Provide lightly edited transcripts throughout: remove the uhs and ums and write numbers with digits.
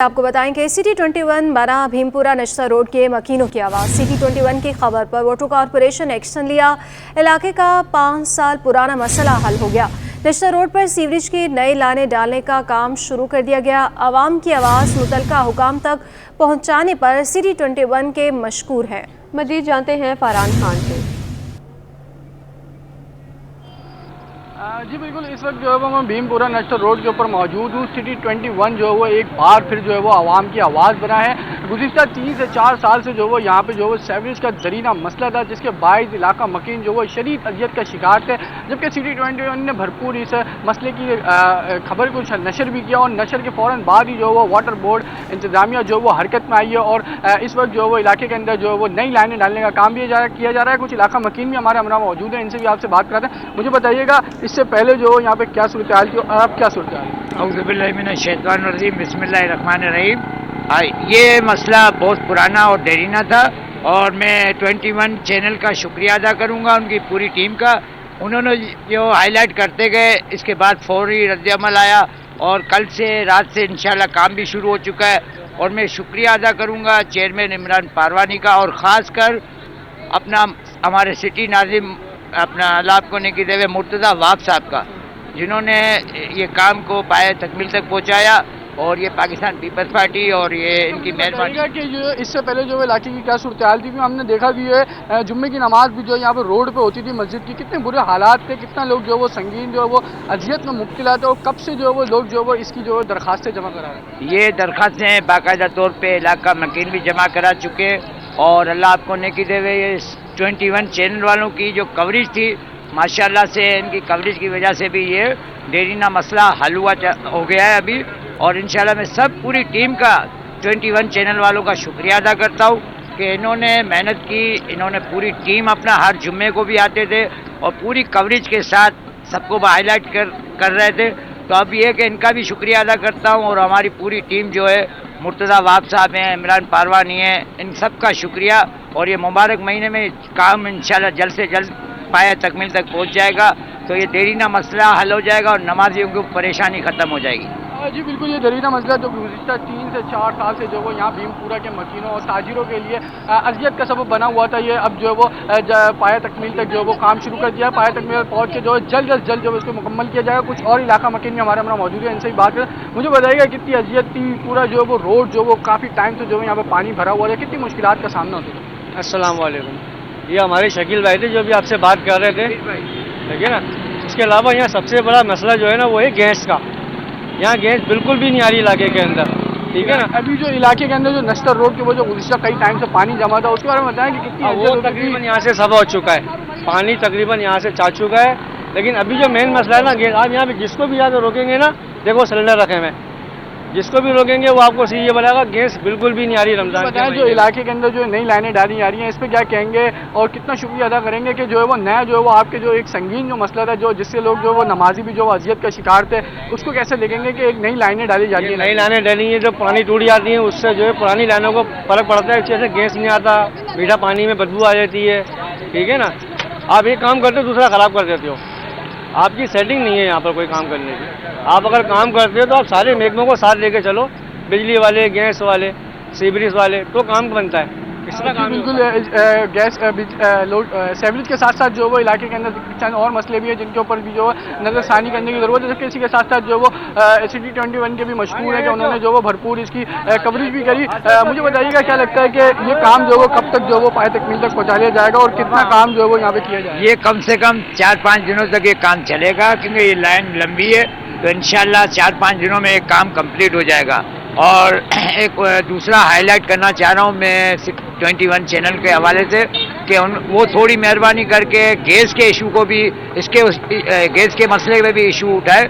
आपको बताएं कि सिटी 21 बना भीमपुरा नश्ता रोड के मकीनों की आवाज़। सिटी 21 की खबर पर वाटर कॉरपोरेशन एक्शन लिया। इलाके का 5 साल पुराना मसला हल हो गया। नश्ता रोड पर सीवरेज की नई लाइनें डालने का काम शुरू कर दिया गया। आवाम की आवाज़ मुतलका हुकाम तक पहुँचाने पर सिटी 21 के मशकूर हैं। मजीद जानते हैं फरहान खान से। जी बिल्कुल, इस वक्त जो है मैं भीमपुरा नेशनल रोड के ऊपर मौजूद हूँ। सिटी 21 जो है वो एक बार फिर जो है वो आवाम की आवाज़ बना है। गुज़िश्ता 3 से 4 साल से जो वो यहाँ पे जो वो सीवरेज का ज़रीना मसला था, जिसके बायस इलाका मकीन जो वो शदीद अजियत का शिकार थे। जबकि सिटी 21 ने भरपूर इस मसले की खबर को नशर भी किया और नशर के फ़ौरन बाद ही जो वो वाटर बोर्ड इंतज़ामिया जो वो हरकत में आई है और इस वक्त जो वो इलाके के अंदर जो वो नई लाइनें डालने का काम भी किया जा रहा है। कुछ इलाका मकीन भी हमारे हमरा मौजूद है, इनसे भी आपसे बात कराते हैं। मुझे बताइएगा, इससे पहले जो यहाँ पे क्या सूरत हाल थी और अब क्या सूरत हाल? औज़ुबिल्लाहिमिनश्शैतानिर्रजीम, बिस्मिल्लाहिर्रहमानिर्रहीम। ये मसला बहुत पुराना और देरीना था और मैं 21 चैनल का शुक्रिया अदा करूँगा, उनकी पूरी टीम का। उन्होंने जो हाईलाइट करते गए, इसके बाद फौरी रद्दअमल आया और कल से रात से इंशाल्लाह काम भी शुरू हो चुका है। और मैं शुक्रिया अदा करूँगा चेयरमैन इमरान पारवानी का और ख़ास कर अपना हमारे सिटी नाज़िम अपना अल्लाह को नेकी देवे मुर्तज़ा वाब साहब का, जिन्होंने ये काम को पाए तकमील तक पहुँचाया। और ये पाकिस्तान पीपल्स पार्टी और ये इनकी मेहरबानी कि जो इससे पहले जो इलाके की क्या सूरत हाल थी, हमने देखा भी है जुम्मे की नमाज भी जो यहाँ पर रोड पे होती थी मस्जिद की, कितने बुरे हालात थे, कितना लोग जो वो संगीन जो है वो अजियत में मुब्तला थे। और कब से जो वो लोग जो वो इसकी जो दरखास्तें जमा करा रहे हैं? ये दरखास्तें बाकायदा तौर पर इलाका मकीन भी जमा करा चुके और अल्लाह आपको नेकी देवे। ये 21 चैनल वालों की जो कवरेज थी, माशाल्लाह से इनकी कवरेज की वजह से भी ये देरीना मसला हल हो गया है अभी। और इंशाल्लाह मैं सब पूरी टीम का 21 चैनल वालों का शुक्रिया अदा करता हूँ कि इन्होंने मेहनत की, इन्होंने पूरी टीम अपना हर जुम्मे को भी आते थे और पूरी कवरेज के साथ सबको हाईलाइट कर रहे थे। तो अब ये कि इनका भी शुक्रिया अदा करता हूँ और हमारी पूरी टीम जो है मुर्तज़ा वाब साहब हैं, इमरान पारवानी हैं, इन सब का शुक्रिया। और ये मुबारक महीने में काम इंशाल्लाह जल्द से जल्द पाया तकमील तक पहुँच जाएगा, तो ये देरीना मसला हल हो जाएगा और नमाजियों की परेशानी ख़त्म हो जाएगी। जी बिल्कुल, ये देरीना मसला जो गुज़िश्ता 3 से 4 साल से जो वो यहाँ भीमपुरा के मकीनों और ताजिरों के लिए अजियत का सबब बना हुआ था, ये अब जो वो पाया तकमील तक जो वो काम शुरू कर दिया। पाया तकमील पहुँच के जो जल्द अज जल्द जो इसको मुकम्मल किया जाएगा। कुछ और इलाका मकीन में हमारे मौजूद है, इनसे ही बात करें। मुझे बताइएगा कितनी अजियत थी, पूरा जो वो रोड जो वो काफ़ी टाइम से जो यहाँ पर पानी भरा हुआ है, कितनी मुश्किलात का सामना होता है? अस्सलाम वालेकुम। ये हमारे शकील भाई थे जो भी आपसे बात कर रहे थे, ठीक है ना। इसके अलावा यहाँ सबसे बड़ा मसला जो है ना वो है गैस का। यहाँ गैस बिल्कुल भी नहीं आ रही इलाके के अंदर, ठीक है ना। अभी जो इलाके के अंदर जो नश्तर रोड के वो जो गुज़िश्ता कई टाइम से पानी जमा था, उसके बारे में बताएं कि कितनी वो तकरीबन यहाँ से सब हो चुका है, पानी तकरीबन यहाँ से जा चुका है। लेकिन अभी जो मेन मसला है ना गैस, आप यहाँ पे जिसको भी यहाँ रोकेंगे ना, देखो सिलेंडर रखे हुए, जिसको भी रोकेंगे वो आपको ये बताएगा गैस बिल्कुल भी नहीं आ रही रमजान। बताएं जो इलाके के अंदर जो नई लाइनें डाली जा रही हैं, इस पर क्या कहेंगे और कितना शुक्रिया अदा करेंगे कि जो है वो नया जो है वो आपके जो एक संगीन जो मसला था, जो जिससे लोग जो वो नमाजी भी जो अजियत का शिकार थे, उसको कैसे देखेंगे कि एक नई लाइनें डाली जा रही है? नई लाइनें डाली हैं, जो पुरानी टूट जाती हैं उससे जो है पुरानी लाइनों को फर्क पड़ता है। जैसे गैस नहीं आता, मीठा पानी में बदबू आ जाती है, ठीक है ना। आप एक काम करते हो दूसरा ख़राब कर देते हो, आपकी सेटिंग नहीं है यहाँ पर कोई काम करने की। आप अगर काम करते हो तो आप सारे महकमों को साथ लेके चलो, बिजली वाले, गैस वाले, सीवरेज वाले, तो काम बनता है। बिल्कुल गैस सीवरेज के साथ साथ जो वो इलाके के अंदर चंद और मसले भी हैं जिनके ऊपर भी जो नज़रसानी करने की ज़रूरत है। जबकि इसी के साथ साथ जो वो सिटी 21 के भी मशहूर है कि उन्होंने जो वो भरपूर इसकी कवरेज भी करी। मुझे बताइएगा क्या लगता है कि ये काम जो वो कब तक जो वो पाए तकमील तक पहुँचा लिया जाएगा और कितना काम जो है वो यहाँ पे किया जाएगा? ये कम से कम 4-5 दिनों तक ये काम चलेगा, क्योंकि ये लाइन लंबी है। तो इंशाल्लाह 4-5 दिनों में ये काम कंप्लीट हो जाएगा। और एक दूसरा हाईलाइट करना चाह रहा हूँ मैं 21 चैनल के हवाले से कि वो थोड़ी मेहरबानी करके गैस के इशू को भी गैस के मसले में भी इशू उठाए,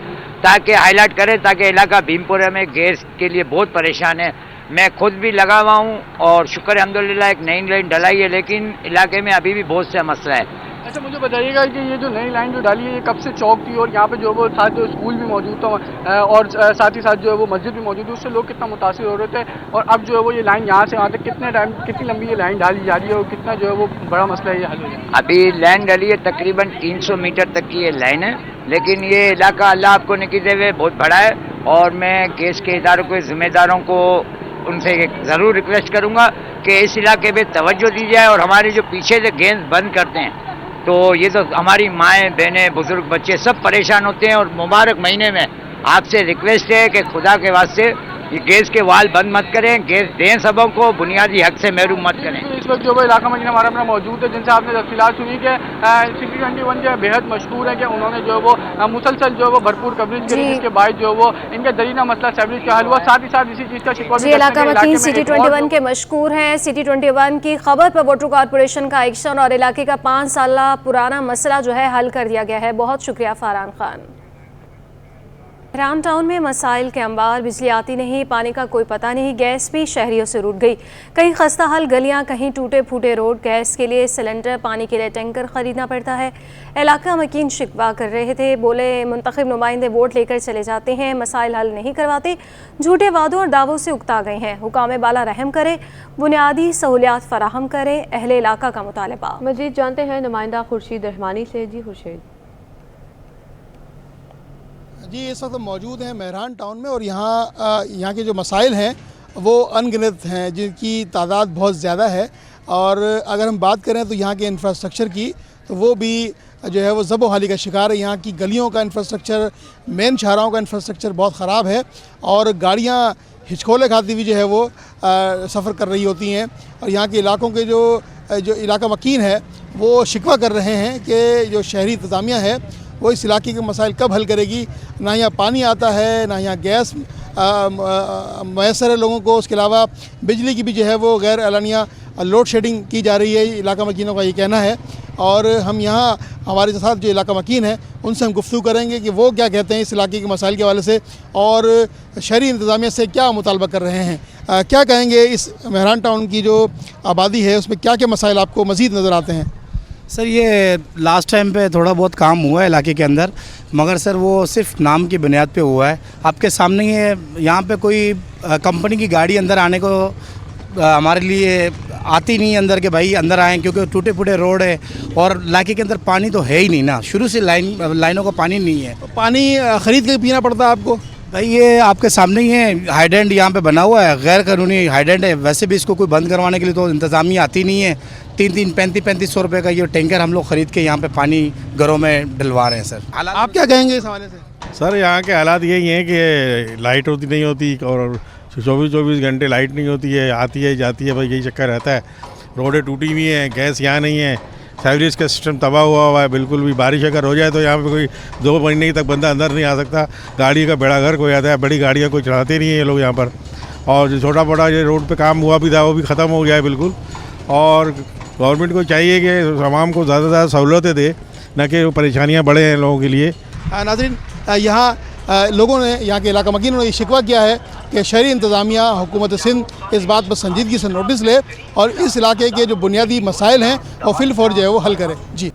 ताकि हाईलाइट करें, ताकि इलाका भीमपुरा में गैस के लिए बहुत परेशान है। मैं खुद भी लगा हुआ हूँ और शुक्र है अल्हम्दुलिल्लाह एक नई लाइन डलाई है, लेकिन इलाके में अभी भी बहुत सा मसला है। अच्छा, मुझे बताइएगा कि ये जो नई लाइन जो डाली है ये कब से चौक थी और यहाँ पे जो वो था जो स्कूल भी मौजूद था और साथ ही साथ जो है वो मस्जिद भी मौजूद है, उससे लोग कितना मुतासिर हो रहे थे? और अब जो है वो ये लाइन यहाँ से वहाँ तक कितनी लंबी ये लाइन डाली जा रही है और कितना जो है वो बड़ा मसला है ये हल हो जाए? अभी लाइन डाली है तकरीबन 300 मीटर तक की ये लाइन है, लेकिन ये इलाका अल्लाह आपको नेकी देवे बहुत बड़ा है और मैं गैस के इदारों के ज़िम्मेदारों को उनसे ज़रूर रिक्वेस्ट करूंगा कि इस इलाके पे तवज्जो दी जाए और हमारे जो पीछे से गैस बंद करते हैं, तो ये तो हमारी माएँ बहनें बुजुर्ग बच्चे सब परेशान होते हैं। और मुबारक महीने में आपसे रिक्वेस्ट है कि खुदा के वास्ते ये गैस के वाल बंद मत करें, गैस दें सबों को, बुनियादी हक से महरूम मत करें। इस वक्त जो वो इलाका मजीद हमारा अपना मौजूद है, जिनसे आपने तफसीलात सुनी कि सिटी 21 जो है बेहद मशहूर है कि उन्होंने जो है वो मुसलसल जो है वो भरपूर कवरेज करी, जिसके बाद जो है वो इनका दरीना मसला सीवरेज का हल हुआ। साथ ही साथ इसी चीज़ का शिकवा जी, इलाका मकीन सिटी 21 के मशहूर हैं। सिटी 21 की खबर पर वाटर कॉरपोरेशन का एक्शन और इलाके का 5 साल पुराना मसला जो है हल कर दिया गया है। बहुत शुक्रिया फरहान खान। मेहरान टाउन में मसाइल के अंबार, बिजली आती नहीं, पानी का कोई पता नहीं, गैस भी शहरियों से रूठ गई। कहीं खस्ता हाल गलियां, कहीं टूटे फूटे रोड। गैस के लिए सिलेंडर, पानी के लिए टैंकर खरीदना पड़ता है। इलाका मकीन शिकवा कर रहे थे, बोले मुंतखब नुमाइंदे वोट लेकर चले जाते हैं, मसाइल हल नहीं करवाते, झूठे वादों और दावों से उकता गए हैं। हुकाम बाला रहम करे, बुनियादी सहूलियात फराहम करें, अहले इलाका का मुतालबा। मजीद जानते हैं नुमाइंदा खुर्शीद रहमानी से। जी खुर्शीद। जी, इस वक्त मौजूद हैं मेहरान टाउन में और यहाँ के जो मसाइल हैं वो अनगिनत हैं, जिनकी तादाद बहुत ज़्यादा है। और अगर हम बात करें तो यहाँ के इंफ्रास्ट्रक्चर की, तो वो भी जो है वो ज़बो-हाली का शिकार है। यहाँ की गलियों का इंफ्रास्ट्रक्चर, मेन शाहराहों का इंफ्रास्ट्रक्चर बहुत ख़राब है और गाड़ियाँ हिचकोले खाती हुई जो है वो सफ़र कर रही होती हैं। और यहाँ के इलाकों के जो इलाका मकीन है वो शिकवा कर रहे हैं कि जो शहरी इंतज़ामिया है वो इस इलाके के मसाइल कब हल करेगी। ना यहाँ पानी आता है, ना यहाँ गैस मैसर है लोगों को। उसके अलावा बिजली की भी जो है वो गैर एलानिया लोड शेडिंग की जा रही है, इलाका मकीनों का ये कहना है। और हम यहाँ हमारे साथ जो इलाका मकीन है उनसे हम गुफ्तगू करेंगे कि वो क्या कहते हैं इस इलाके के मसाइल के हवाले से और शहरी इंतज़ामिया से क्या मुतालबा कर रहे हैं। क्या कहेंगे इस मेहरान टाउन की जो आबादी है उसमें क्या क्या मसाइल आपको मज़ीद नज़र आते हैं? सर, ये लास्ट टाइम पे थोड़ा बहुत काम हुआ है इलाके के अंदर, मगर सर वो सिर्फ नाम की बुनियाद पे हुआ है। आपके सामने ही है, यहाँ पे कोई कंपनी की गाड़ी अंदर आने को हमारे लिए आती नहीं है अंदर के भाई अंदर आएँ, क्योंकि टूटे फूटे रोड है और इलाके के अंदर पानी तो है ही नहीं ना, शुरू से लाइनों का पानी नहीं है। पानी ख़रीद के पीना पड़ता है आपको? भाई ये आपके सामने ही है, हाइडेंट यहाँ पे बना हुआ है, गैर कानूनी हाइडेंट है। वैसे भी इसको कोई बंद करवाने के लिए तो इंतज़ामिया आती नहीं है। 3500 रुपये का ये टैंकर हम लोग ख़रीद के यहाँ पे पानी घरों में डलवा रहे हैं। सर आप क्या कहेंगे इस हवाले से? सर, यहाँ के हालात यही हैं कि लाइट होती नहीं होती और 24 घंटे लाइट नहीं होती है, आती है जाती है, भाई यही चक्कर रहता है। रोडें टूटी हुई हैं, गैस यहाँ नहीं है, सीवरेज का सिस्टम तबाह हुआ है बिल्कुल भी। बारिश अगर हो जाए तो यहाँ पे कोई 2 महीने तक बंदा अंदर नहीं आ सकता। गाड़ी का बेड़ा गर्क हो जाता है, बड़ी गाड़ियाँ कोई चलाते नहीं है ये लोग यहाँ पर। और जो छोटा मोटा ये रोड पे काम हुआ भी था वो भी ख़त्म हो गया है बिल्कुल। और गवर्नमेंट को चाहिए कि आवाम को ज़्यादा से ज़्यादा सहूलतें दे, न कि परेशानियाँ बढ़े हैं लोगों के लिए। नाज़रीन, यहाँ लोगों ने, यहाँ के इलाका मकीनों ने ये शिकवा किया है कि शहरी इंतज़ामिया हुकूमत सिंध इस बात पर संजीदगी से नोटिस ले और इस इलाके के जो बुनियादी मसाइल हैं और फिलफौर जो है वो हल करे। जी।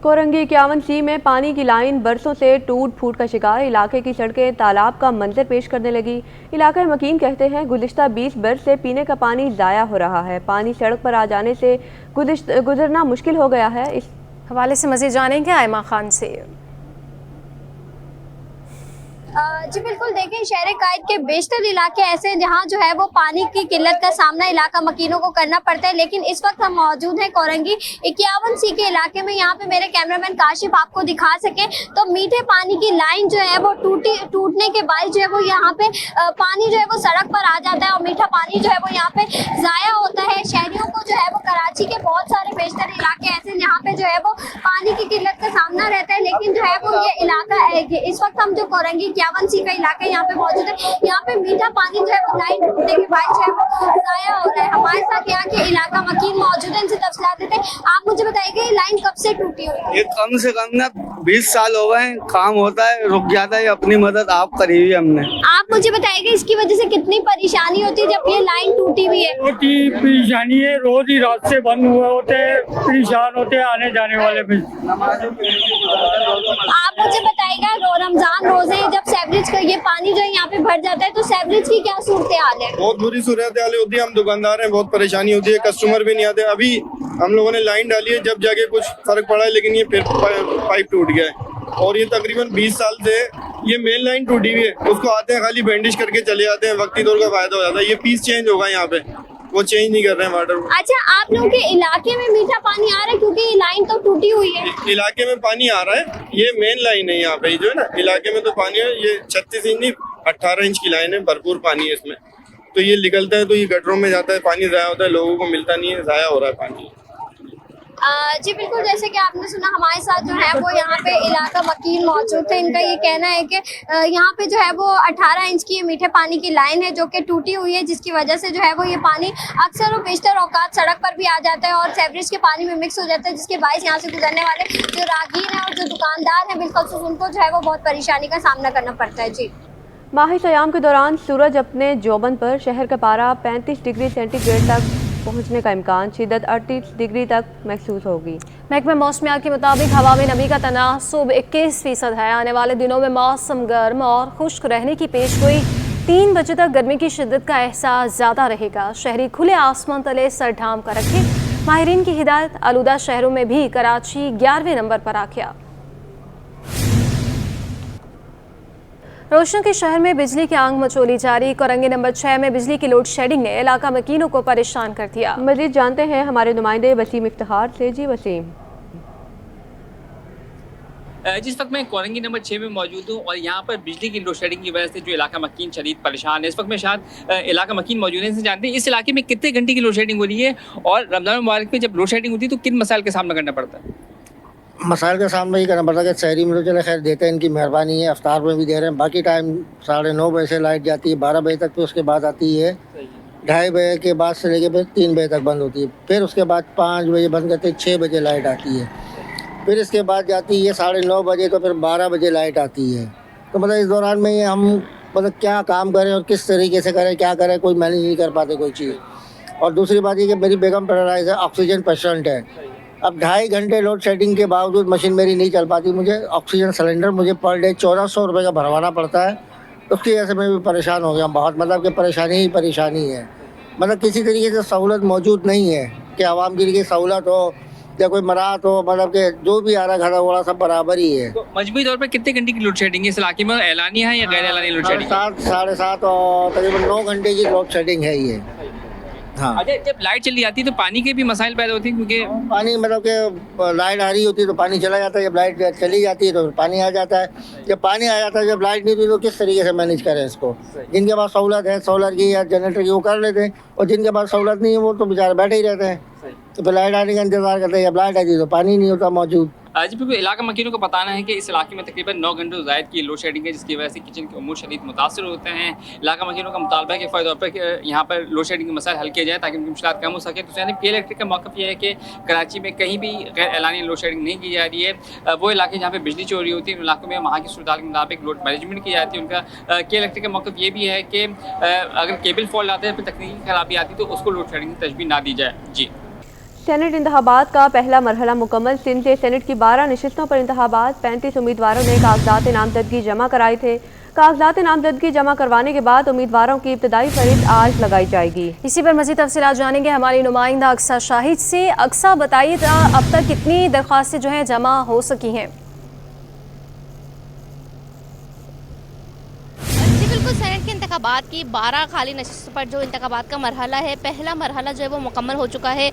कोरंगी 51C में पानी की लाइन बरसों से टूट फूट का शिकार, इलाके की सड़कें तालाब का मंजर पेश करने लगी। इलाके मकीन कहते हैं गुज़िश्ता 20 बरस से पीने का पानी ज़ाया हो रहा है। पानी सड़क पर आ जाने से गुजरना मुश्किल हो गया है। इस हवाले से मज़ीद जानेंगे आयमा खान से। जी बिल्कुल, देखें शहर कायद के बेशतर इलाके ऐसे हैं जहाँ जो है वो पानी की किल्लत का सामना इलाका मकीनों को करना पड़ता है। लेकिन इस वक्त हम मौजूद हैं कोरंगी 51C के इलाके में। यहाँ पे मेरे कैमरामैन काशिफ आपको दिखा सके तो मीठे पानी की लाइन जो है वो टूटने के बाद जो है वो यहाँ पे पानी जो है वो सड़क पर आ जाता है और मीठा पानी जो है वो यहाँ पे ज़ाया होता है। शहरियों को जो है वो कराची के बहुत सारे बेशतर इलाके ऐसे जहाँ पे जो है वो पानी की किल्लत का सामना रहता है। लेकिन जो है वो ये इलाका है, इस वक्त हम जो कोरंगी 51C का इलाका यहाँ पे मौजूद है, यहाँ पे मीठा पानी जो है वो लाइन टूटने के बाद जो है वो ज़ाया हो रहा है। हमारे साथ यहाँ के इलाका मकीन मौजूद है, इनसे तफसीलात देते हैं। आप मुझे बताइए ये लाइन कब से टूटी हुई है? ये कम से कम ना 20 साल हो गए, काम होता है रुक जाता है। अपनी मदद आप करी हुई हमने। आप मुझे बताइएगा इसकी वजह से कितनी परेशानी होती है जब ये लाइन टूटी हुई है? बहुत ही परेशानी है, रोज ही रात से बंद हुए होते हैं, परेशान होते हैं आने जाने वाले भी। आप मुझे बताइएगा रमजान रोजे जब सेवरेज का ये पानी जो है यहाँ पे भर जाता है तो सेवरेज की क्या सूरत हाल है? बहुत बुरी सूरत हाल होती है। हम दुकानदार हैं, बहुत परेशानी होती है, कस्टमर भी नहीं आते। अभी हम लोगों ने लाइन डाली है, जब जाके कुछ फर्क पड़ा है, लेकिन ये फिर पाइप टूट गया है और ये तकरीबन 20 साल से ये मेन लाइन टूटी हुई है, उसको आते हैं खाली बैंडेज करके चले जाते हैं, वक्ती तौर का फायदा हो जाता है। ये पीस चेंज होगा यहाँ पे, वो चेंज नहीं कर रहे हैं वाटर। अच्छा, आप लोगों के इलाके में मीठा पानी आ रहा है क्योंकि ये लाइन तो टूटी हुई है? इलाके में पानी आ रहा है, ये मेन लाइन है यहाँ पे जो है ना, इलाके में तो पानी है। ये 36 इंच नहीं 18 इंच की लाइन है, भरपूर पानी है इसमें। तो ये निकलता है तो ये गटरों में जाता है, पानी ज़ाया होता है, लोगों को मिलता नहीं है, ज़ाया हो रहा है पानी। जी बिल्कुल, जैसे कि आपने सुना, हमारे साथ जो है वो यहाँ पे इलाका वकील मौजूद थे। इनका ये कहना है कि यहाँ पे जो है वो 18 इंच की मीठे पानी की लाइन है जो कि टूटी हुई है, जिसकी वजह से जो है वो ये पानी अक्सर और बेशतर औकात सड़क पर भी आ जाता है और सेवरेज के पानी में मिक्स हो जाता है, जिसके बायस यहाँ से गुजरने वाले जो राहगीर हैं और जो दुकानदार हैं बिल्कुल उनको जो है वो बहुत परेशानी का सामना करना पड़ता है। जी, माही सयाम के दौरान सूरज अपने जोबन पर, शहर का पारा 35 डिग्री सेंटीग्रेड तक पहुंचने का इम्कान, शिद्दत 38 डिग्री तक महसूस होगी। महकमा मौसमियात के मुताबिक हवा में नमी का तनासुब 21% है। आने वाले दिनों में मौसम गर्म और खुश्क रहने की पेशगोई। 3 बजे तक गर्मी की शिद्दत का एहसास ज़्यादा रहेगा। शहरी खुले आसमान तले सर ढांप कर रखें। माहिरीन की हिदायत, आलूदा शहरों में भी कराची 11वें नंबर पर आ गया। रोशनों के शहर में बिजली की आंग मचोली जारी। कोरंगी नंबर 6 में बिजली की लोड शेडिंग ने इलाका मकीनों को परेशान कर दिया। मजीद जानते हैं हमारे नुमाइंदे वसीम इफ्तिखार से। जी वसीम। जिस वक्त मैं कोरंगी नंबर 6 में मौजूद हूँ और यहाँ पर बिजली की लोड शेडिंग की वजह से जो इलाका मकीन शदीद परेशान है। इस वक्त में शायद इलाका मकीन मौजूद है, इनसे जानते हैं इस इलाके में कितने घंटे की लोड शेडिंग हो रही है और रमज़ान मुबारक में जब लोड शेडिंग होती है तो किन मसाइल का सामना करना पड़ता है? मसाइल का सामना ही करना पड़ता है कि शहरी में तो चले खैर देते हैं, इनकी मेहरबानी है, अफ्तार में भी दे रहे हैं। बाकी टाइम 9:30 बजे से लाइट जाती है, 12 बजे तक, फिर उसके बाद आती है 2:30 बजे के बाद से लेके फिर 3 बजे तक बंद होती है। फिर उसके बाद 5 बजे बंद करते हैं, 6 बजे लाइट आती है। फिर इसके बाद जाती है 9:30 बजे, तो फिर 12 बजे लाइट आती है। तो मतलब इस दौरान में ये हम मतलब क्या काम करें और किस तरीके से करें, क्या करें, कोई मैनेज नहीं कर पाते कोई चीज़। और दूसरी बात ये कि मेरी बेगम पैरालाइज है, ऑक्सीजन पेशेंट है। अब 2.5 घंटे लोड शेडिंग के बावजूद मशीन मेरी नहीं चल पाती। मुझे ऑक्सीजन सिलेंडर मुझे पर डे 1400 रुपये का भरवाना पड़ता है। उसकी वजह से मैं भी परेशान हो गया बहुत, मतलब कि परेशानी ही परेशानी है। मतलब किसी तरीके से सहूलत मौजूद नहीं है कि आवाम के लिए सहूलत हो या कोई मराहत हो, मतलब कि जो भी आ रहा खड़ा हुआ सब बराबर ही है। तो मजबूरी तौर पर कितने घंटे की लोड शेडिंग है इस इलाके में? एलानिया है या गैर एलानिया लोड शेडिंग? 7, 7:30 और तकरीबन 9 घंटे की लोड शेडिंग है ये। हाँ, अच्छा, जब लाइट चली जाती है तो पानी के भी मसाइल पैदा होते हैं क्योंकि पानी मतलब कि लाइट आ रही होती है तो पानी चला जाता है, जब लाइट चली जाती है तो पानी आ जाता है। जब पानी आ जाता है, जब लाइट नहीं होती तो किस तरीके से मैनेज करें इसको? जिनके पास सहूलत है सोलर की या जनरेटर की वो कर लेते हैं, और जिनके पास सहूलत नहीं है वो तो बेचारे बैठे ही रहते हैं। तो फिर लाइट आने का इंतजार करते हैं, जब लाइट आती है तो पानी नहीं होता मौजूद। जी बिल्कुल, इलाका मकीनों को बताना है कि इस इलाके में तकरीबन 9 घंटे ज़ायद की लोड शेडिंग है, जिसकी वजह से किचन के अमूर शदीद मुतासर होते हैं। इलाका मकीनों का मुतालबा है कि फ़ौरी तौर पर यहाँ पर लोड शेडिंग के मसाइल हल किए जाए ताकि उनकी मुश्किलात कम हो सके। तो यानी के इलेक्ट्रिक का मौक़िफ़ ये है कि कराची में कहीं भी गैर एलानिया लोड शेडिंग नहीं की जा रही है। वो इलाके जहाँ पर बिजली चोरी होती है उन इलाकों में वहाँ की सूरत के मुताबिक लोड मैनेजमेंट की जाती है। उनका के इलेक्ट्रिक का मौक़िफ़ ये भी है कि अगर केबल फॉल्ट आता है, फिर तकनीकी खराबी आती है तो उसको लोड शेडिंग की तजवीज़ ना दी जाए। जी, सेनेट इंतखाबात का पहला मरहला मुकम्मल। सिंध के सेनेट की 12 नशिस्तों पर इंतखाबात। 35 उम्मीदवारों ने कागजात नामजदगी जमा कराए थे। कागजात नामजदगी जमा करवाने के बाद उम्मीदवारों की इब्तदाई फहरिस्त आज लगाई जाएगी। इसी पर मज़ीद तफसीलात जानेंगे हमारी नुमाइंदा अक्सा शाहिद से। अक्सा, बताइए अब तक कितनी दरख्वास्तें जो हैं जमा हो सकी हैं? बिल्कुल, सेनेट के इंतखाबात की 12 खाली नशिस्तों पर जो इंतखाबात का मरहला है, पहला मरहला जो है वो मुकम्मल हो चुका है।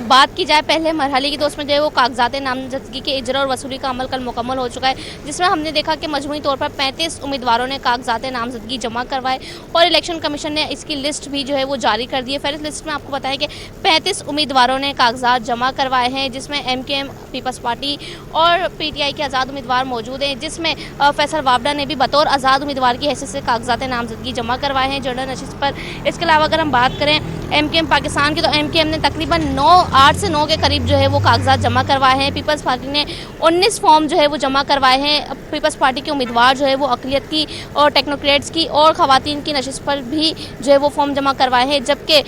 बात की जाए पहले मरहले की तो उसमें जो है वो कागजात नामजदगी के इजरा और वसूली का अमल कल मुकम्मल हो चुका है, जिसमें हमने देखा कि मजमूई तौर पर 35 उम्मीदवारों ने कागजात नामजदगी जमा करवाए और इलेक्शन कमीशन ने इसकी लिस्ट भी जो है वो जारी कर दी है। फहरिस्त लिस्ट में आपको बताया कि 35 उम्मीदवारों ने कागजात जमा करवाए हैं, जिसमें MKM पीपल्स पार्टी और PTI के आज़ाद उम्मीदवार मौजूद हैं, जिसमें फैसल वावडा ने भी बतौर आज़ाद उम्मीदवार की हैसियत से कागजात नामजदगी जमा करवाए हैं जनरल नशिस्त पर। इसके अलावा अगर हम बात करें MKM पाकिस्तान की, तो MKM ने तकरीबन 8 से 9 के करीब जो है वो कागजात जमा करवाए हैं। पीपल्स पार्टी ने 19 फॉर्म जो है वो जमा करवाए हैं। पीपल्स पार्टी के उम्मीदवार जो है वो अक़लियत की और टेक्नोक्रेट्स की और ख़वातीन की नशिस्त पर भी जो है वो फॉर्म जमा करवाए हैं, जबकि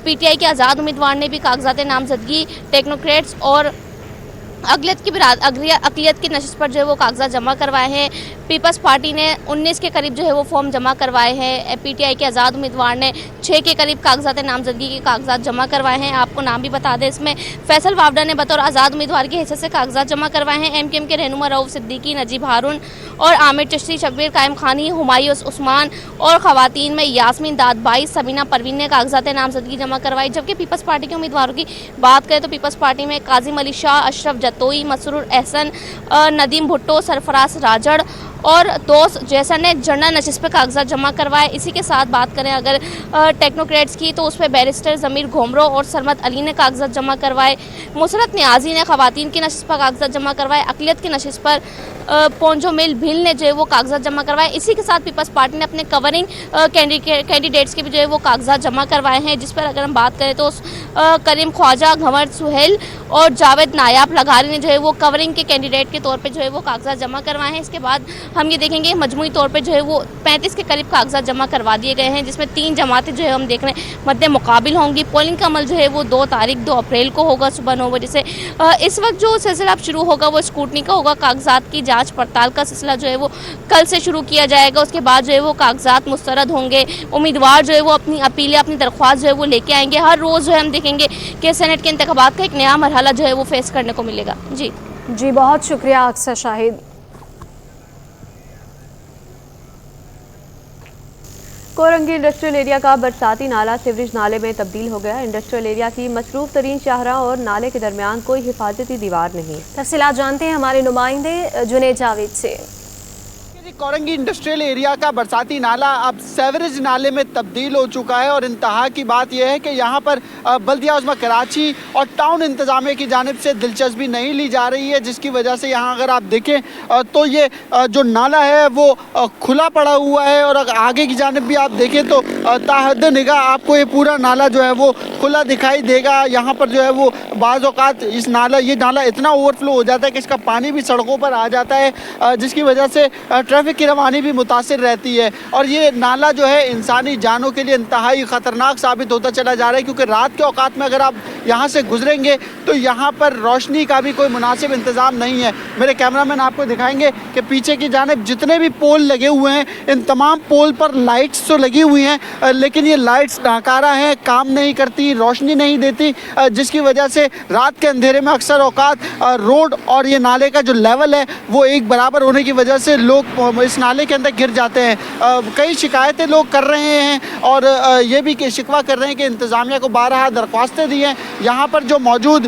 PTI के आज़ाद उम्मीदवार ने भी कागजात नामजदगी टेक्नोक्रेट्स और अक़लियत की नशिस्त पर जो है वो कागजात जमा करवाए हैं। पीपल्स पार्टी ने 19 के करीब जो है वो फॉर्म जमा करवाए हैं। पीटीआई के आज़ाद उम्मीदवार ने 6 के करीब कागजात नामजदगी के कागजात जमा करवाए हैं। आपको नाम भी बता दें, इसमें फैसल वावडा ने बतौर आज़ाद उम्मीदवार की हैसियत से कागजात जमा करवाए हैं। एमकेएम के रहनुमा रऊफ सिद्दीकी, नजीब हारून और आमिर चिश्ती, शब्बीर कायम खानी, हुमायूं उस्मान और खवातीन में यास्मीन दादबाई, सबीना परवीन ने कागजात नामजदगी जमा करवाई। जबकि पीपल्स पार्टी के उम्मीदवारों की बात करें तो पीपल्स पार्टी में काजिम अली शाह, अशरफ जतोई, मसरूर एहसन, नदीम भुट्टो, सरफराज राजड़ और दोस्त जैसन ने जनरल नशिस्त पर कागजात जमा करवाए। इसी के साथ बात करें अगर टेक्नोक्रेट्स की, तो उस पर बैरिस्टर ज़मीर घोमरो और सरमत अली ने कागजात जमा करवाए। मुसरत नियाजी ने खवातीन की नशिस्त पर कागजात जमा करवाए। अक़लियत की नशिस्त पर पोंजो मिल भिल ने जो है वो कागजात जमा करवाए। इसी के साथ पीपल्स पार्टी ने अपने कवरिंग कैंडिडेट्स के भी जो है वो कागजात जमा करवाए हैं, जिस पर अगर हम बात करें तो करीम ख्वाजा, घंवर सुहेल और जावेद नायाब लगारी ने जो है वो कवरिंग के कैंडिडेट के तौर पे जो है वो कागजात जमा करवाए हैं। इसके बाद हम ये देखेंगे मजमूई तौर पे जो है वो 35 के करीब कागजात जमा करवा दिए गए हैं, जिसमें 3 जमातें जो है हम देख रहे हैं मद्दे मुकाबिल होंगी। पोलिंग का अमल जो है वो 2 अप्रैल को होगा सुबह 9 बजे से। इस वक्त जो सिलसिला अब शुरू होगा वो स्क्रूटनी का होगा। कागजात की जाँच पड़ताल का सिलसिला जो है वो कल से शुरू किया जाएगा। उसके बाद जो है वो कागजात मुस्तरद होंगे। उम्मीदवार जो है वो अपनी अपीलें, अपनी दरख्वास्त जो है वो लेके आएंगे। हर रोज़ जो है हम देखेंगे कि सेनेट के इंतखाबात का एक नया मरहला जो है वो फेस करने को मिलेगा। जी बहुत शुक्रिया अक्सर शाहिद। कोरंगी इंडस्ट्रियल एरिया का बरसाती नाला सीवरेज नाले में तब्दील हो गया। इंडस्ट्रियल एरिया की मसरूफ तरीन शाहराह और नाले के दरमियान कोई हिफाजती दीवार नहीं। तफसीलात जानते हैं हमारे नुमाइंदे जुनेद जावेद से। कोरंगी इंडस्ट्रियल एरिया का बरसाती नाला अब सेवरेज नाले में तब्दील हो चुका है और इंतहा की बात यह है कि यहाँ पर बल्दिया उज़्मा कराची और टाउन इंतज़ामिया की जानिब से दिलचस्पी नहीं ली जा रही है, जिसकी वजह से यहाँ अगर आप देखें तो ये जो नाला है वो खुला पड़ा हुआ है और अगर आगे की जानिब भी आप देखें तो ताहद निगाह आपको ये पूरा नाला जो है वो खुला दिखाई देगा। यहाँ पर जो है वो बाज़ औक़ात ये नाला इतना ओवरफ्लो हो जाता है कि इसका पानी भी सड़कों पर आ जाता है, जिसकी वजह से ट्रैफिक की रवानी भी मुतासिर रहती है। और ये नाला जो है इंसानी जानों के लिए इंतहाई ख़तरनाक साबित होता चला जा रहा है, क्योंकि रात के औकात में अगर आप यहाँ से गुजरेंगे तो यहाँ पर रोशनी का भी कोई मुनासिब इंतज़ाम नहीं है। मेरे कैमरामैन आपको दिखाएंगे कि पीछे की जानिब जितने भी पोल लगे हुए हैं, इन तमाम पोल पर लाइट्स तो लगी हुई हैं, लेकिन ये लाइट्स नाकारा हैं, काम नहीं करती, रोशनी नहीं देती, जिसकी वजह से रात के अंधेरे में अक्सर औकात रोड और ये नाले का जो लेवल है वो एक बराबर होने की वजह से लोग इस नाले के अंदर गिर जाते हैं। कई शिकायतें लोग कर रहे हैं और ये भी शिकवा कर रहे हैं कि इंतज़ामिया को 12 दरख्वास्तें दी हैं। यहाँ पर जो मौजूद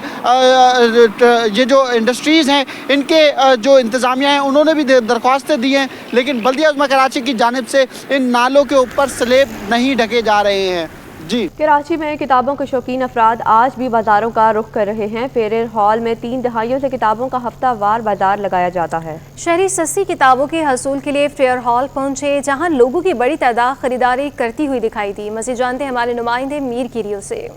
ये जो इंडस्ट्रीज़ हैं इनके जो इंतज़ामिया हैं उन्होंने भी दरख्वास्तें दी हैं, लेकिन बल्दिया उज़्मा कराची की जानिब से इन नालों के ऊपर स्लेब नहीं ढके जा रहे हैं। जी, कराची में किताबों के शौकीन अफराद आज भी बाज़ारों का रुख कर रहे हैं। फेयर हॉल में 3 दहाइयों से किताबों का हफ्तावार बाजार लगाया जाता है। शहरी सस्ती किताबों के हसूल के लिए फेयर हॉल पहुंचे, जहां लोगों की बड़ी तादाद खरीदारी करती हुई दिखाई दी। मज़ीद जानते हैं हमारे नुमाइंदे मीर किरियो से।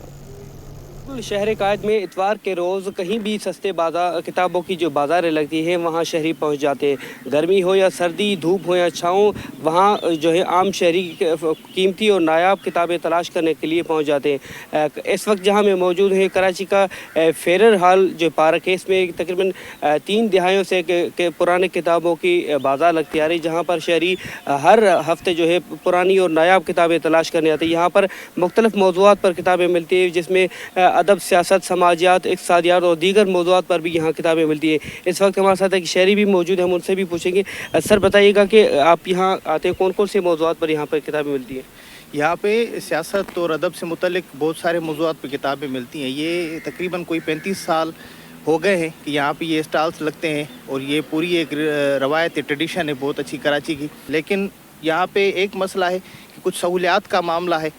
शहर कायद में इतवार के रोज़ कहीं भी सस्ते बाजार किताबों की जो बाज़ारें लगती हैं वहाँ शहरी पहुँच जाते हैं। गर्मी हो या सर्दी, धूप हो या छाँव, वहाँ जो है आम शहरी कीमती और नायाब किताबें तलाश करने के लिए पहुँच जाते हैं। इस वक्त जहाँ मैं मौजूद है कराची का फेयर हॉल जो पार्क है, इसमें तकरीबन 3 दहाइयों से के पुराने किताबों की बाज़ार लगती आ रही, जहाँ पर शहरी हर हफ्ते जो है पुरानी और नायाब किताबें तलाश करने आते हैं। यहाँ पर मुख्तलिफ मौज़ूआत पर किताबें मिलती हैं, जिसमें अदब, सियासत, समाजियात, इक़्तिसादियात और दीगर मौज़ूआत पर भी यहाँ किताबें मिलती हैं। इस वक्त हमारे साथ एक शहरी भी मौजूद है, हम उनसे भी पूछेंगे। सर बताइएगा कि आप यहाँ आते हैं, कौन कौन से मौज़ूआत पर यहाँ पर किताबें मिलती हैं? यहाँ पे सियासत और अदब से मुतल्लिक बहुत सारे मौज़ूआत पर किताबें मिलती हैं। ये तकरीबन कोई 35 साल हो गए हैं कि यहाँ पे ये स्टॉल्स लगते हैं और ये पूरी एक रवायत, ट्रेडिशन है बहुत अच्छी कराची की। लेकिन यहाँ पे एक मसला है कि कुछ सहूलियात का मामला है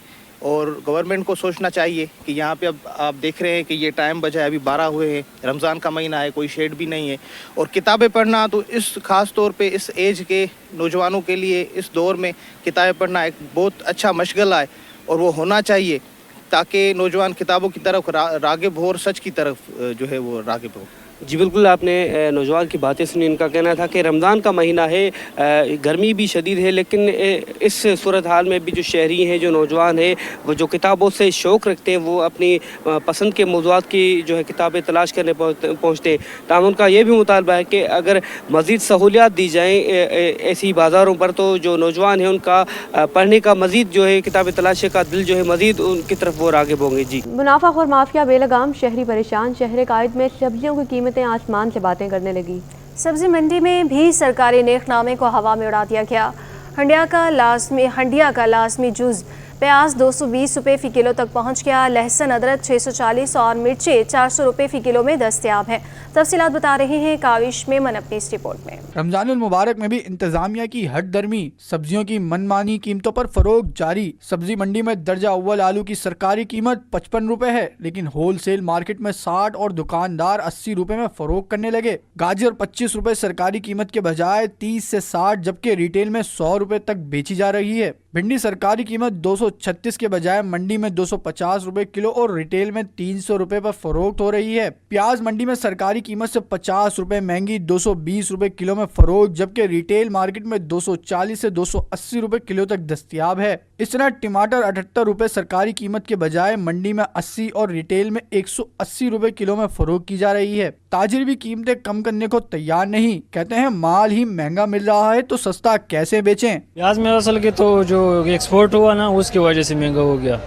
और गवर्नमेंट को सोचना चाहिए कि यहाँ पे अब आप देख रहे हैं कि ये टाइम बचा है, अभी 12 हुए हैं, रमज़ान का महीना है, कोई शेड भी नहीं है और किताबें पढ़ना तो इस ख़ास तौर पे इस एज के नौजवानों के लिए इस दौर में किताबें पढ़ना एक बहुत अच्छा मशगला है और वो होना चाहिए ताकि नौजवान किताबों की तरफ राग़िब हो और सच की तरफ जो है वो राग़िब हो। जी बिल्कुल, आपने नौजवान की बातें सुनी। इनका कहना था कि रमज़ान का महीना है, गर्मी भी शदीद है, लेकिन इस सूरत हाल में भी जो शहरी हैं, जो नौजवान हैं, वो जो किताबों से शौक़ रखते हैं, वो अपनी पसंद के मौज़ूआत की जो है किताबें तलाश करने पहुँचते हैं। ताहम उनका ये भी मुतालबा है कि अगर मज़ीद सहूलियात दी जाएँ ऐसी बाज़ारों पर, तो जो नौजवान हैं उनका पढ़ने का मज़ीद जो है किताबें तलाशी का दिल जो है मज़ीद उनकी तरफ वो राग़िब होंगे। जी, मुनाफाखोर माफिया बेलगाम, शहरी परेशान। शहर कायद में सब्जियों की कीमतें आसमान से बातें करने लगी। सब्जी मंडी में भी सरकारी नेकनामे को हवा में उड़ा दिया गया। हंडिया का लाजमी जुज़ प्याज 220 रुपये फ़ी किलो तक पहुंच गया। लहसुन अदरक 640 और मिर्ची 400 रुपये फ़ी किलो में दस्तयाब है। तफसीलात बता रहे हैं काविश मेमन अपनी इस रिपोर्ट में। रमजानुल मुबारक में भी इंतजामिया की हट दरमी, सब्जियों की मनमानी कीमतों पर फरोग जारी। सब्जी मंडी में दर्जा अव्वल आलू की सरकारी कीमत 55 रुपए है, लेकिन होलसेल मार्केट में 60 और दुकानदार 80 रुपए में फरोग करने लगे। गाजर 25 रुपए सरकारी कीमत के बजाय 30 से 60, जबकि रिटेल में 100 रुपए तक बेची जा रही है। भिंडी सरकारी कीमत 236 के बजाय मंडी में 250 रुपए किलो और रिटेल में 300 रुपए पर फरोख्त हो रही है। प्याज मंडी में सरकारी कीमत से 50 रुपए महंगी 220 रुपए किलो में फरोख्त, जबकि रिटेल मार्केट में 240 से 280 रुपए किलो तक दस्तयाब है। इस तरह टमाटर 78 रुपए सरकारी कीमत के बजाय मंडी में 80 और रिटेल में 180 रुपए किलो में फरोख्त की जा रही है। ताजिर भी कीमतें कम करने को तैयार नहीं, कहते हैं माल ही महंगा मिल रहा है तो सस्ता कैसे बेचें। प्याज में असल के तो जो एक्सपोर्ट हुआ ना, उसकी वजह से महंगा हो गया।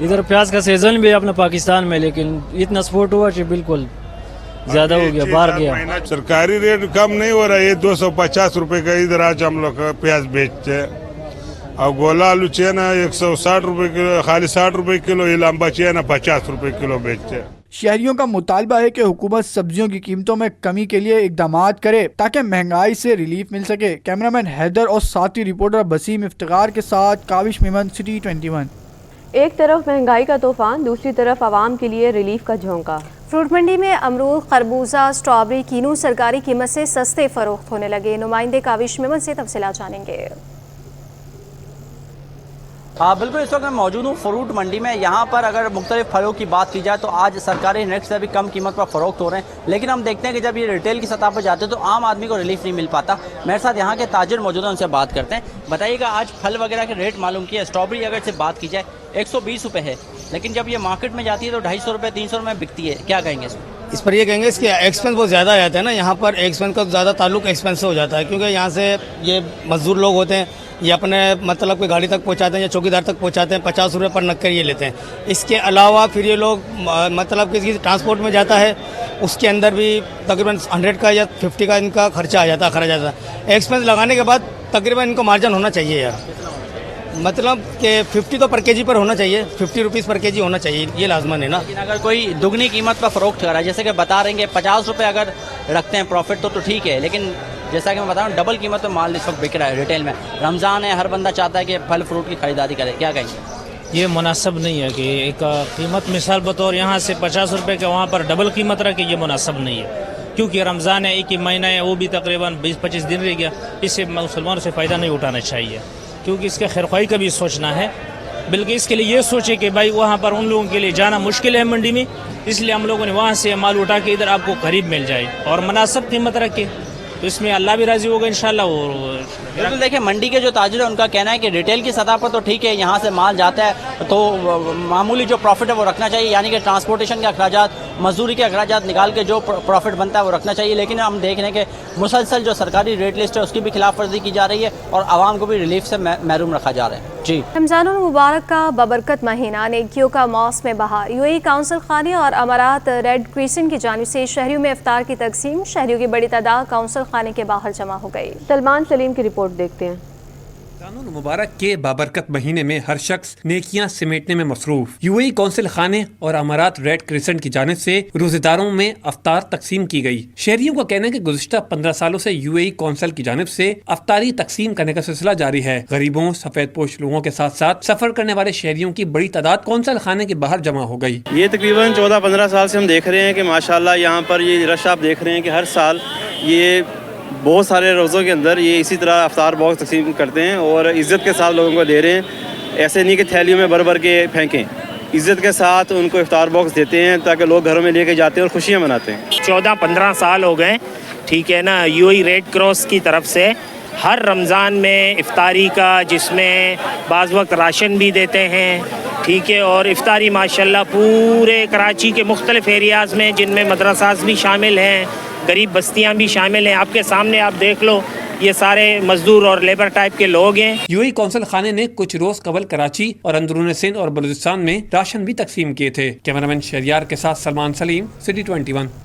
इधर प्याज का सीजन भी है अपना पाकिस्तान में, लेकिन इतना एक्सपोर्ट हुआ कि बिल्कुल ज्यादा हो गया, बाहर गया। सरकारी रेट कम नहीं हो रहा है, 250 रुपए का इधर आज हम लोग प्याज बेचते हैं। और गोला आलू चाहिए ना 160 रुपए किलो, खाली 60 रुपए किलो। ये लंबा चाहिए ना 50 रुपए किलो बेचते हैं। शहरियों का मुतालबा है कि हुकूमत सब्जियों की कीमतों में कमी के लिए इकदामात करे ताकि महंगाई से रिलीफ मिल सके। कैमरामैन हैदर और साथी रिपोर्टर बसीम इफ्तिकार के साथ काविश मेमन, सिटी 21। एक तरफ महंगाई का तूफान, दूसरी तरफ आवाम के लिए रिलीफ का झोंका। फ्रूट मंडी में अमरूद, खरबूजा, स्ट्रॉबेरी, कीनू सरकारी कीमत से सस्ते फरोख्त होने लगे। नुमाइंदे काविश मेमन से तफसीलात जानेंगे। हाँ बिल्कुल, इस वक्त मैं मौजूद हूँ फ्रूट मंडी में। यहाँ पर अगर मुख्तलिफ फलों की बात की जाए तो आज सरकारी रेट से भी कम कीमत पर फ़रोख्त हो रहे हैं, लेकिन हम देखते हैं कि जब ये रिटेल की सतह पर जाते हैं तो आम आदमी को रिलीफ नहीं मिल पाता। मेरे साथ यहाँ के ताजिर मौजूद हैं, उनसे बात करते हैं। बताइएगा आज फल वगैरह के रेट मालूम किए। स्ट्रॉबेरी अगर से बात की जाए 120 रुपये है, लेकिन जब ये मार्केट में जाती है तो 250 रुपये 300 रुपये में बिकती है। क्या कहेंगे इस पर? ये कहेंगे इसके एक्सपेंस बहुत ज़्यादा आ जाता है ना, यहाँ पर एक्सपेंस का ज़्यादा ताल्लुक एक्सपेंस से हो जाता है, क्योंकि यहाँ से ये मजदूर लोग होते हैं, ये अपने मतलब कोई गाड़ी तक पहुँचाते हैं या चौकीदार तक पहुँचाते हैं, 50 रुपये पर नक्कर ये लेते हैं। इसके अलावा फिर ये लोग मतलब किसी ट्रांसपोर्ट में जाता है, उसके अंदर भी तकरीबन 100 का या 50 का इनका खर्चा आ जाता है। एक्सपेंस लगाने के बाद तकरीबन इनको मार्जिन होना चाहिए यार, मतलब कि 50 तो पर केजी पर होना चाहिए, 50 रुपीज़ पर केजी होना चाहिए, ये लाजमन है ना। लेकिन अगर कोई दुगनी कीमत पर फ़रोख्त कर रहा है, जैसे कि बता रहे हैं 50 रुपये अगर रखते हैं प्रॉफिट तो ठीक है, लेकिन जैसा कि मैं बता रहा हूँ डबल कीमत पर माल इस वक्त बिक रहा है रिटेल में। रमज़ान है, हर बंदा चाहता है कि फल फ्रूट की खरीदारी करे। क्या कहेंगे? ये मुनासिब नहीं है कि एक कीमत मिसाल बतौर यहाँ से 50 रुपये के वहाँ पर डबल कीमत रखे, ये मुनासिब नहीं है, क्योंकि रमज़ान है, एक ही महीना है, वो भी तकरीबन 20-25 दिन रह गया। इससे मुसलमानों से फ़ायदा नहीं उठाना चाहिए, क्योंकि इसके खैरख्वाही का भी सोचना है। बल्कि इसके लिए ये सोचे कि भाई वहाँ पर उन लोगों के लिए जाना मुश्किल है मंडी में, इसलिए हम लोगों ने वहाँ से माल उठा के इधर आपको करीब मिल जाए और मुनासिब कीमत रखे, तो इसमें अल्लाह भी राज़ी होगा इंशाल्लाह। बिल्कुल, देखिए मंडी के जो ताजिर है उनका कहना है कि रिटेल की सतह पर तो ठीक है, यहाँ से माल जाता है तो मामूली जो प्रॉफिट है वो रखना चाहिए, यानी कि ट्रांसपोर्टेशन के अखराजात, मजदूरी के अखराजात निकाल के जो प्रॉफिट बनता है वो रखना चाहिए। लेकिन हम देख रहे हैं कि मुसलसल जो सरकारी रेट लिस्ट है उसकी भी खिलाफ वर्जी की जा रही है और आवाम को भी रिलीफ से महरूम रखा जा रहा है। जी, रमज़ानुल मुबारक का बबरकत महीना, नेकियों का मौसम बहार। यूएई काउंसिल खाने और अमारात रेड क्रिसेंट की जानिब से शहरियों में इफ्तार की तकसीम। शहरियों की बड़ी तादाद काउंसिल खाने के बाहर जमा हो गई। सलमान सलीम की रिपोर्ट देखते हैं। रमज़ानुल मुबारक के बाबरकत महीने में हर शख्स नेकियां समेटने में मसरूफ। यूएई कौंसिल खाने और अमारात रेड क्रिसेंट की जानिब से रोजेदारों में अफ्तार तकसीम की गई। शहरियों का कहना है कि गुज़िश्ता 15 सालों से यूएई कौंसिल की जानिब से अफ्तारी तकसीम करने का सिलसिला जारी है। गरीबों, सफेद पोश लोगों के साथ साथ सफर करने वाले शहरियों की बड़ी तादाद कौंसिल खाने के बाहर जमा हो गई। ये तकरीबन 14-15 साल से हम देख रहे हैं कि माशाल्लाह यहाँ पर ये रश आप देख रहे हैं कि हर साल ये बहुत सारे रोज़ों के अंदर ये इसी तरह अफ्तार बॉक्स तकसीम करते हैं और इज़्ज़त के साथ लोगों को दे रहे हैं। ऐसे नहीं कि थैलियों में भर भर के फेंकें, इज़्ज़त के साथ उनको इफ्तार बॉक्स देते हैं ताकि लोग घरों में लेके जाते हैं और खुशियाँ मनाते हैं। 14-15 साल हो गए, ठीक है ना, यूएई रेड क्रॉस की तरफ से हर रमज़ान में इफ्तारी का, जिसमें बाज़ वक्त राशन भी देते हैं, ठीक है, और इफ्तारी माशाल्लाह पूरे कराची के मुख्तलिफ एरियाज़ में, जिनमें मदरसास भी शामिल हैं, गरीब बस्तियां भी शामिल हैं। आपके सामने आप देख लो, ये सारे मजदूर और लेबर टाइप के लोग हैं। यूएई कौंसल खाने ने कुछ रोज कबल कराची और अंदरून सिंध और बलूचिस्तान में राशन भी तकसीम किए थे। कैमरामैन शहरियार के साथ सलमान सलीम, सिटी 21।